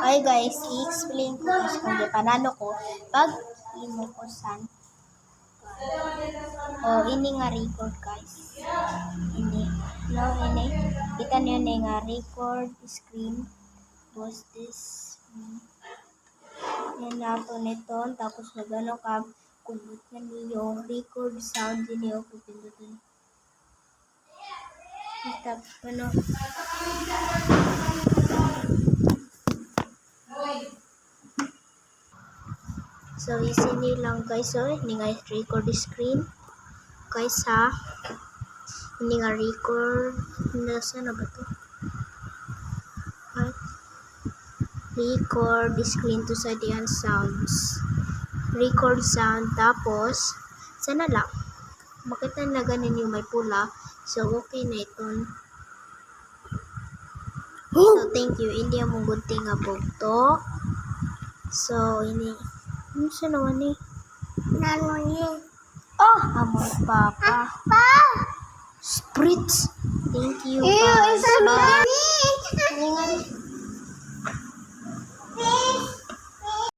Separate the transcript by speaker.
Speaker 1: Ay guys, i-explain ko guys kung di panalo ko pag imo ko san. Ini nga record guys. Ini. No, ini. Kita niyo na nga record screen. Post this. Yan nato nito. Tapos magano ka kundot na niyo record sound niyo pipindutin. Tapos ano. So, isini lang guys, ini nga record screen. Guys ha, ini nga record. Nasa na ba to? Record screen to sa diyan sounds. Record sound, tapos, sana lang. Makita na ganin yung may pula. So, okay na ito. So, thank you. Hindi mo gunting nga bugto. So, ini. Ano siya naman eh?
Speaker 2: Nanonye.
Speaker 1: Oh! Amor papa.
Speaker 2: Pa!
Speaker 1: Spritz! Thank you
Speaker 2: Ew,
Speaker 1: guys.
Speaker 2: isa
Speaker 1: Bye.
Speaker 2: na